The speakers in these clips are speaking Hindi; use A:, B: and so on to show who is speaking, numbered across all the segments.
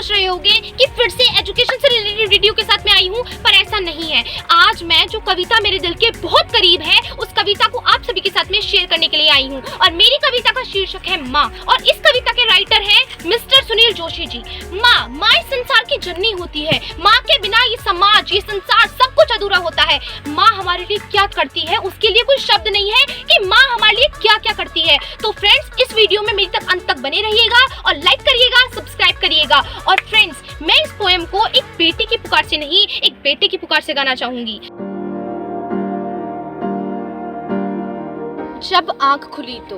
A: सोच रहे होंगे कि फिर से एजुकेशन से रिलेटेड वीडियो के साथ मैं आई हूँ, पर ऐसा नहीं है। आज मैं जो कविता मेरे दिल के बहुत करीब है उस कविता को आप सभी के साथ में शेयर करने के लिए आई हूँ। और मेरी कविता का शीर्षक है माँ, और इस कविता के राइटर हैं मिस्टर सुनील जोशी जी। माँ इस संसार की जननी होती है। माँ के बिना ये समाज, ये संसार सब कुछ अधूरा होता है। माँ हमारे लिए क्या करती है उसके लिए कोई शब्द नहीं है कि माँ हमारे लिए क्या क्या करती है। तो फ्रेंड्स, इस वीडियो में मेरी तक अंत तक बने रहिएगा और लाइक करिएगा, सब्सक्राइब करिएगा। और फ्रेंड्स, मैं इस पोएम को एक बेटे की पुकार से नहीं, एक बेटे की पुकार से गाना चाहूंगी। जब आंख खुली तो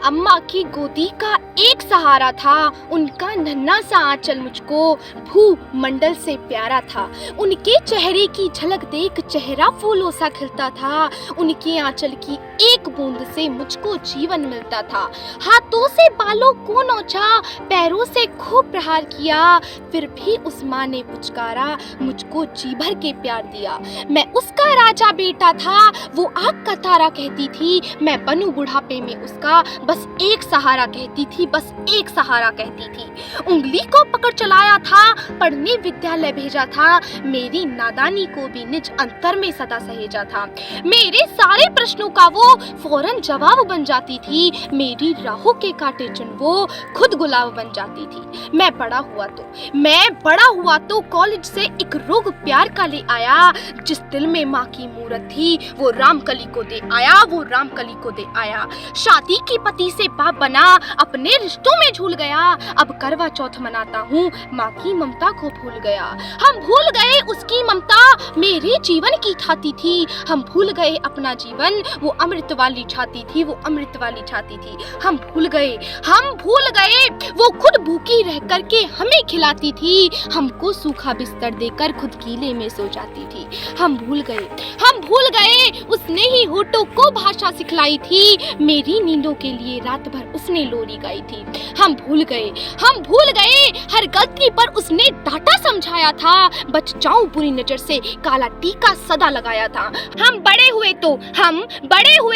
A: अम्मा की गोदी का एक सहारा था। उनका नन्हा सा आंचल मुझको भू मंडल से प्यारा था। उनके चेहरे की झलक देख चेहरा फूलों सा खिलता था। उनके आंचल की एक बूंद से मुझको जीवन मिलता था। हाथों से बालों को नोचा, पैरों से खूब प्रहार किया, फिर भी उस माँ ने पुचकारा, मुझको जी भर के प्यार दिया। मैं उसका राजा बेटा था, वो आग का तारा कहती थी। मैं बनूं बुढ़ापे में उसका बस एक सहारा कहती थी, बस एक सहारा कहती थी। उंगली को पकड़ चलाया था, पढ़ने विद्यालय भेजा था। मेरी नादानी को भी निज अंतर में सदा सहेजा था। मेरे सारे प्रश्नों का वो फौरन जवाब बन जाती थी। मेरी राहों के कांटे चुन वो खुद गुलाब बन जाती थी। मैं बड़ा हुआ तो कॉलेज से एक रोग प्यार का ले आया। जिस दिल में माँ की मूरत थी वो रामकली को दे आया, वो रामकली को दे आया। शादी की पति से बाप बना, अपने रिश्तों में झूल गया। अब करवा चौथ मनाता हूँ, माँ की ममता को भूल गया। हम भूल गए उसकी ममता मेरे जीवन की छाती थी। हम भूल गए अपना जीवन, वो अमृत वाली छाती थी, वो अमृत वाली छाती थी। हम भूल गए वो खुद भूखी रह करके हमें खिलाती थी। हमको सूखा बिस्तर देकर खुद गीले में सो जाती थी। हम भूल गए उसने ही होठों को भाषा सिखलाई थी। मेरी नींदों के लिए रात भर उसने लोरी गाई थी। हम भूल गए हर गलती पर उसने डांटा समझाया था। बच जाऊं बुरी नजर से काला टीका सदा लगाया था। हम बड़े हुए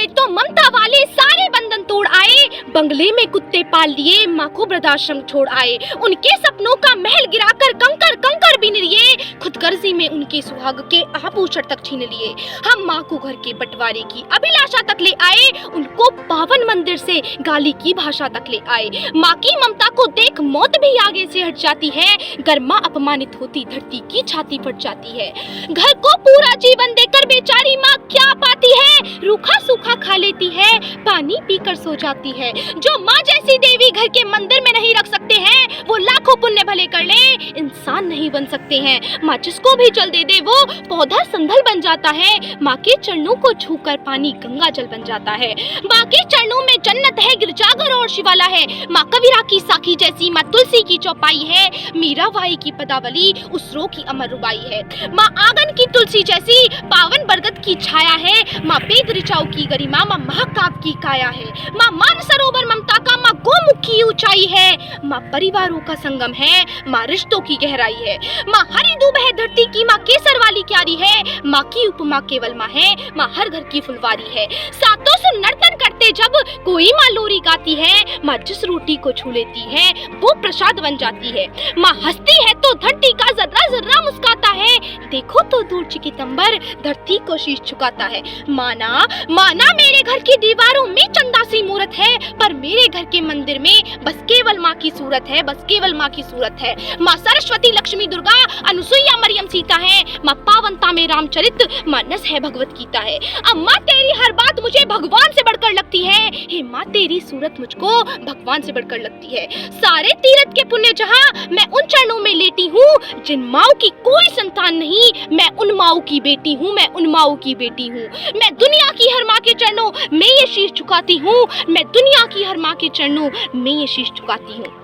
A: तो ममता वाले सारे बंधन तोड़ आए। बंगले में कुत्ते पाल लिए, माँ को वृद्धाश्रम छोड़ आए। उनके सपनों का महल गिराकर कंकर बीन लिए। खुदगर्जी में उनके सुहाग के आभूषण तक छीन लिए। हम माँ को घर के बंटवारे की अभिलाषा तक ले आए। उनको पावन मंदिर से गाली की भाषा तक ले आए। माँ की ममता को देख मौत भी आगे से हट जाती है। गर माँ अपमानित होती धरती की छाती फट जाती है। घर को पूरा जीवन देकर बेचारी माँ क्या पाती है? रूखा सूखा खा लेती है, पानी पीकर सो जाती है। जो माँ जैसी देवी घर के मंदिर में नहीं रख सकते हैं, वो लाखों पुण्य भले कर ले, इंसान नहीं बन सकते हैं। माँ जिसको भी जल दे दे वो पौधा संदल बन जाता है। माँ के चरणों को छूकर पानी गंगा जल बन जाता है। माँ के चरणों में जन्नत है, गिरजाघर और शिवाला है। माँ कबीरा की साखी जैसी, माँ तुलसी की चौपाई है। मीराबाई की पदावली, उसरो की अमर रुबाई है। माँ आंगन की तुलसी जैसी, पावन बरगद की छाया है। माँ वेद ऋचाओं की गरिमा, माँ महाकाव्य की काया है। माँ मानसरोवर ममता का, माँ गोमुख की ऊंचाई है। माँ परिवारों का संगम है, माँ रिश्तों की गहराई है। माँ हरी दूब है धरती की, माँ केसर वाली क्यारी है। माँ की उपमा केवल माँ है, माँ हर घर की फुलवारी है। सातों सुर नर्तन करते जब कोई माँ लोरी गाती है। माँ जिस रोटी को छू लेती है वो प्रसाद बन जाती है। माँ हंसती है तो धरती का जर्रा जर्रा मुस्काता है। देखो तो दूर चिकितंबर धरती को शीश झुकाता है। माना मेरे घर की दीवारों में चंदा सी मूरत है, पर मेरे घर के मंदिर में बस केवल माँ की सूरत है, बस केवल माँ की सूरत है। माँ सरस्वती लक्ष्मी दुर्गा अनुसुईया मरियम सीता है। माँ पावनता में रामचरित मानस है भगवत गीता है। अम्मा तेरी हर बात मुझे भगवान से बढ़कर लगती है। हे माँ तेरी सूरत मुझको भगवान से बढ़कर लगती है। सारे तीरथ के पुण्य जहाँ मैं उन चरणों में लेटी हूँ जिन माँओं की कोई संतान नहीं। मैं उन माँओं की बेटी हूँ, मैं उन माँओं की बेटी हूँ। मैं दुनिया की हर माँ के चरणों में ये शीश झुकाती हूँ। मैं दुनिया की हर माँ के चरणों में ये शीश झुकाती हूँ।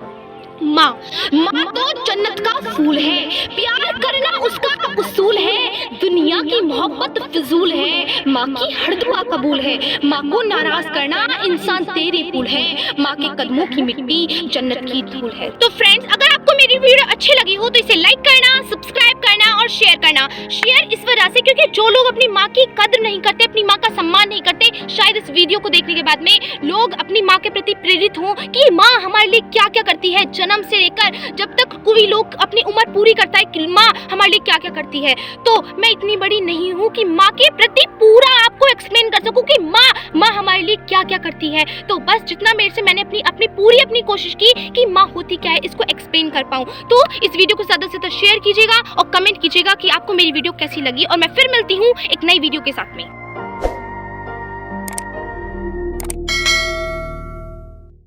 A: माँ तो जन्नत का फूल है, प्यार करना उसका उसूल है। दुनिया की मोहब्बत फिजूल है, माँ की हर दुआ कबूल है। माँ को नाराज करना इंसान तेरे पुल है। माँ के कदमों की मिट्टी जन्नत की धूल है। तो फ्रेंड्स, अगर आपको मेरी वीडियो अच्छी लगी हो तो इसे लाइक करना, सब्सक्राइब करना और शेयर करना। करना। शेयर इस वजह से क्योंकि जो लोग अपनी माँ की कद्र नहीं करते, अपनी माँ का सम्मान नहीं करते, शायद इस वीडियो को देखने के बाद में लोग अपनी माँ के प्रति प्रेरित हों कि माँ हमारे लिए क्या क्या करती है, जन्म से लेकर जब तक कोई लोग अपनी उम्र पूरी करता है कि माँ हमारे लिए क्या क्या करती है। तो मैं इतनी बड़ी नहीं हूँ कि माँ के प्रति पूरा आपको एक्सप्लेन कर सकूँ कि माँ हमारे लिए क्या क्या करती है। तो बस जितना मेरे से मैंने अपनी पूरी कोशिश की कि माँ होती क्या है इसको एक्सप्लेन कर पाऊँ। तो इस वीडियो को ज़्यादा से ज़्यादा शेयर कीजिएगा और कमेंट कीजिएगा कि आपको मेरी वीडियो कैसी लगी, और मैं फिर मिलती हूँ एक नई वीडियो के साथ में।